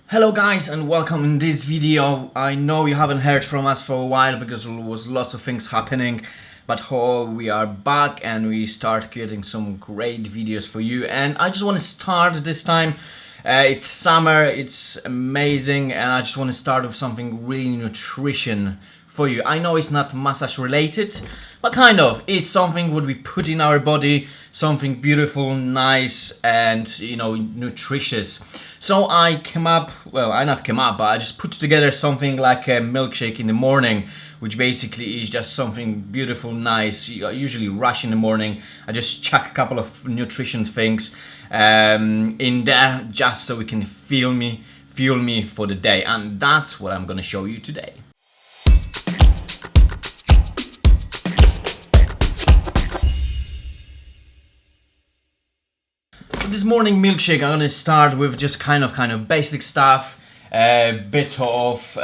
Hello guys and welcome in this video. I know you haven't heard from us for a while because there was lots of things happening, but we are back and we start getting some great videos for you. And I just want to start this time. It's summer, it's amazing, and I just want to start with something really nutrition for you. I know it's not massage related, but kind of. It's something what we put in our body, something beautiful, nice, and nutritious. So I just put together something like a milkshake in the morning, which basically is just something beautiful, nice. I usually rush in the morning. I just chuck a couple of nutrition things in there just so we can fuel me for the day, and that's what I'm gonna show you today. This morning milkshake, I'm gonna start with just kind of basic stuff, a bit of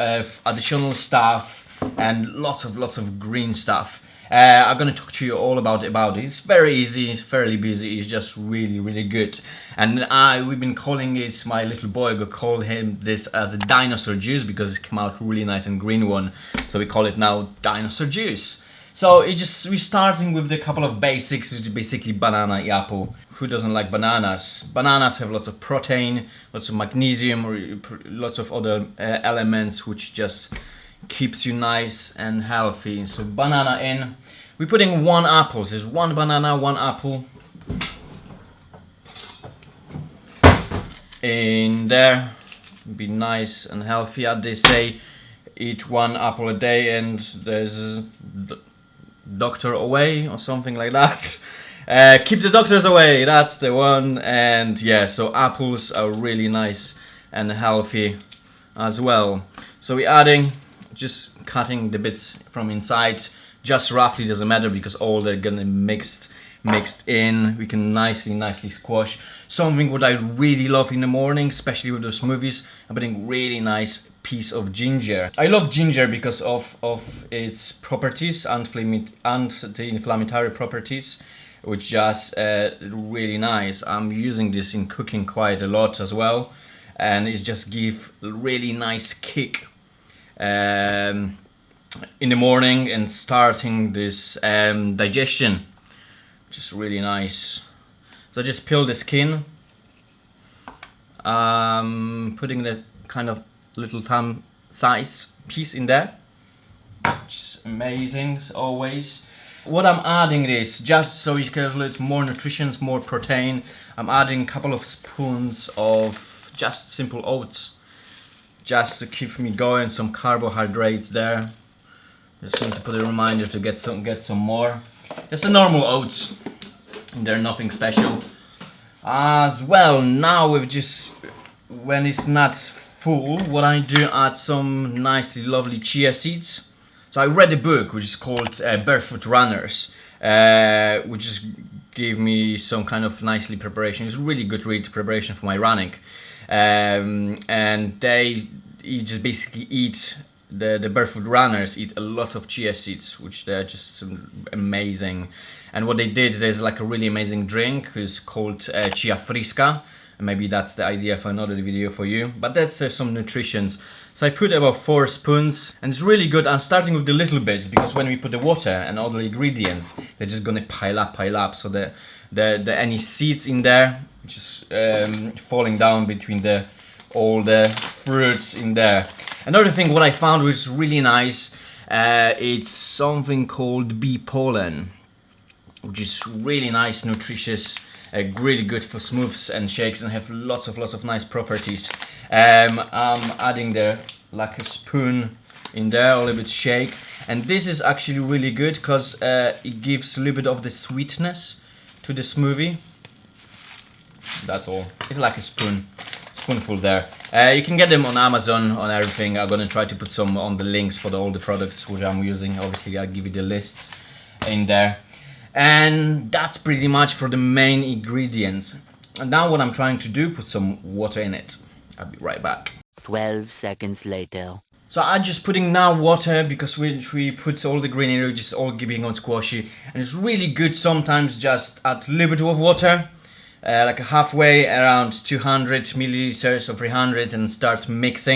additional stuff, and lots of green stuff. I'm gonna talk to you all about it. It's very easy, it's fairly busy, it's just really good. And we've been calling this, my little boy called him this as a dinosaur juice because it came out really nice and green one. So we call it now dinosaur juice. So we're starting with the couple of basics, which is basically banana and apple. Who doesn't like bananas? Bananas have lots of protein, lots of magnesium, lots of other elements which just keeps you nice and healthy. So banana in. We're putting one apple. So there's one banana, one apple in there. Be nice and healthy. As they say, eat one apple a day, and there's doctor away or something like that. Keep the doctors away, that's the one. And yeah, so apples are really nice and healthy as well. So we're adding, just cutting the bits from inside, just roughly, doesn't matter because all they're gonna mixed in. We can nicely squash. Something what I really love in the morning, especially with those smoothies, I'm putting really nice piece of ginger. I love ginger because of its properties, anti-inflammatory properties, which just really nice. I'm using this in cooking quite a lot as well, and it just gives really nice kick in the morning and starting this digestion, which is really nice. So I just peel the skin, putting the kind of little thumb size piece in there, which is amazing as always. What I'm adding is, just so you get a little more nutrition, more protein, I'm adding a couple of spoons of just simple oats, just to keep me going, some carbohydrates there. Just need to put a reminder to get some more. Just a normal oats, and they're nothing special. As well, now we've just, when it's not full, what I do, add some nicely lovely chia seeds. So I read a book which is called Barefoot Runners, which just gave me some kind of nicely preparation. It's really good read preparation for my running, and you just basically eat, the Barefoot Runners eat a lot of chia seeds, which they're just amazing. And what they did, there's like a really amazing drink, it's called Chia Frisca. Maybe that's the idea for another video for you, but that's some nutritions. So I put about 4 spoons, and it's really good. I'm starting with the little bits because when we put the water and all the ingredients, they're just gonna pile up. So the any seeds in there just falling down between all the fruits in there. Another thing what I found was really nice, it's something called bee pollen, which is really nice, nutritious, really good for smooths and shakes, and have lots of nice properties. I'm adding there like a spoon in there, a little bit shake, and this is actually really good because it gives a little bit of the sweetness to the smoothie. That's all. It's like a spoonful there. You can get them on Amazon, on everything. I'm gonna try to put some on the links for all the products which I'm using. Obviously, I'll give you the list in there. And that's pretty much for the main ingredients. And now what I'm trying to do, put some water in it. I'll be right back. 12 seconds later. So I'm just putting now water because we put all the greenery, just all giving on squashy. And it's really good sometimes just add a little bit of water like halfway around 200 milliliters or 300 and start mix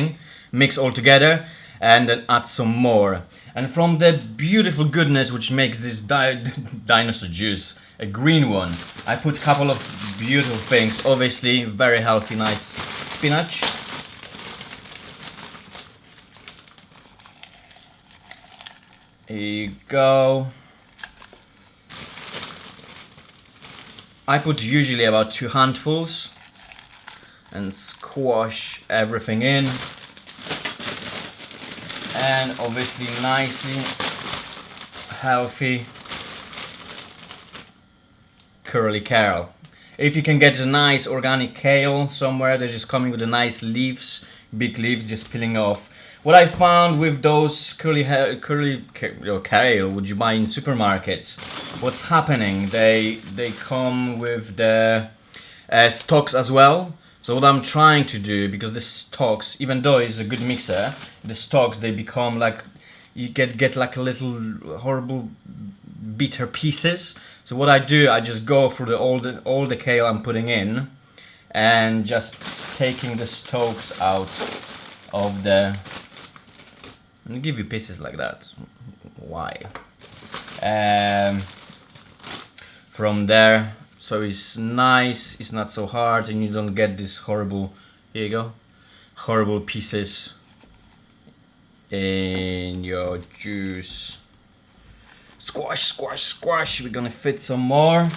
all together, and then add some more. And from the beautiful goodness which makes this dinosaur juice a green one, I put a couple of beautiful things. Obviously very healthy, nice spinach. Here you go. I put usually about 2 handfuls and squash everything in, and obviously nicely healthy curly kale. If you can get a nice organic kale somewhere, they're just coming with the nice leaves, big leaves just peeling off. What I found with those curly kale would you buy in supermarkets, what's happening, they come with the stalks as well. So what I'm trying to do, because the stalks, even though it's a good mixer, the stalks, they become like, you get like a little horrible bitter pieces. So what I do, I just go through all the kale I'm putting in and just taking the stalks out of the, and give you pieces like that. Why? From there, so it's nice, it's not so hard, and you don't get this horrible, here you go, horrible pieces in your juice. Squash, squash, squash. We're gonna fit some more.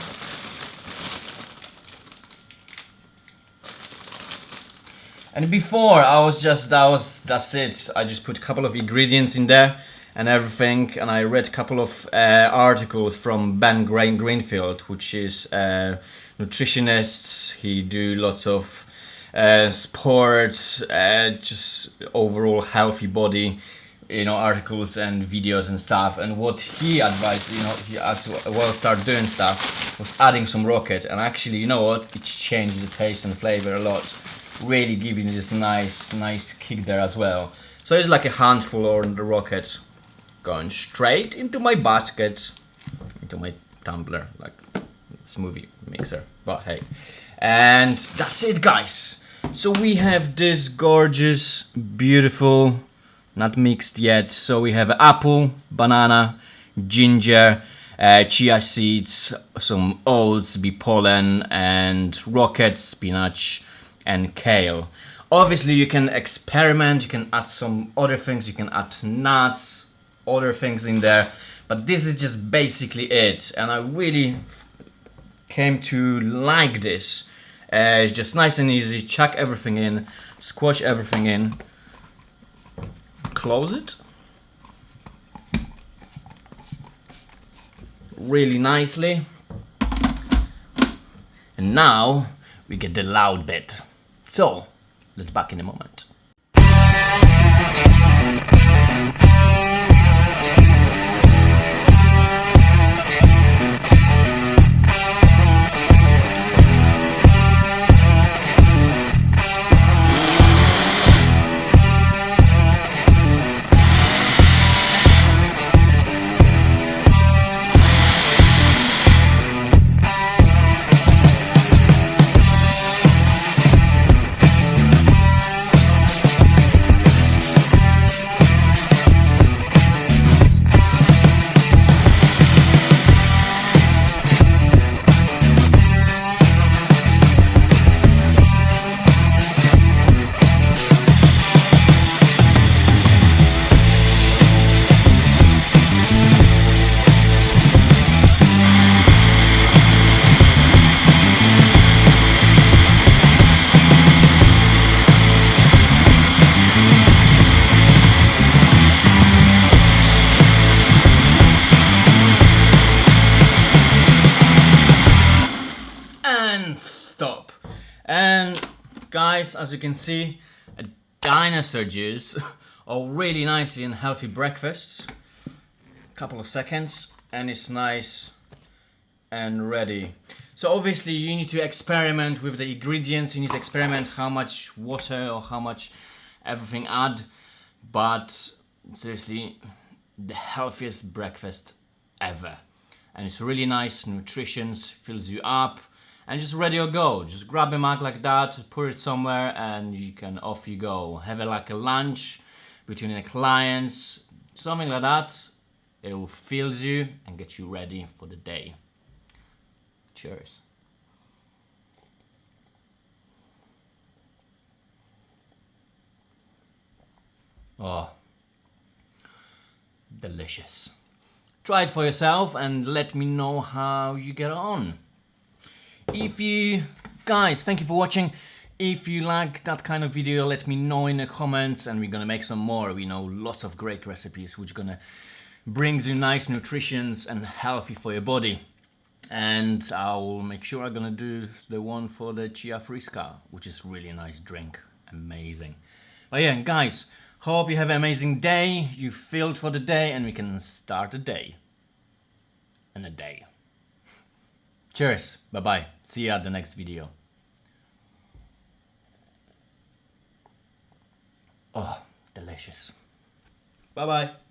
And before that's it. I just put a couple of ingredients in there and everything, and I read a couple of articles from Ben Greenfield, which is nutritionist. He do lots of sports, just overall healthy body, articles and videos and stuff. And what he advised, he as well start doing stuff, was adding some rocket. And actually, you know what? It changed the taste and flavor a lot. Really giving this nice kick there as well. So it's like a handful on the rocket, going straight into my basket, into my tumbler, like smoothie mixer. But hey, and that's it, guys. So we have this gorgeous, beautiful, not mixed yet. So we have apple, banana, ginger, chia seeds, some oats, Polen, and rocket, spinach, and kale. Obviously you can experiment, you can add some other things, you can add nuts, other things in there, but this is just basically it. And I really came to like this. It's just nice and easy. Chuck everything in, squash everything in, close it really nicely, and now we get the loud bit. So let's back in a moment. Stop. And guys, as you can see, a dinosaur juice, a really nicely and healthy breakfast. Couple of seconds and it's nice and ready. So obviously you need to experiment with the ingredients, you need to experiment how much water or how much everything add, but seriously, the healthiest breakfast ever. And it's really nice, nutrition, fills you up, and just ready to go. Just grab a mug like that, put it somewhere, and you can off you go. Have like a lunch between the clients, something like that. It will fill you and get you ready for the day. Cheers. Oh, delicious. Try it for yourself and let me know how you get on. If you guys, thank you for watching. If you like that kind of video, let me know in the comments and we're gonna make some more. We know lots of great recipes which gonna brings you nice nutrition and healthy for your body. And I'll make sure I'm gonna do the one for the Chia Frisca, which is really a nice drink. Amazing. But yeah, guys, hope you have an amazing day. You filled for the day and we can start the day. And a day. Cheers. Bye-bye. See you at the next video. Oh, delicious. Bye-bye.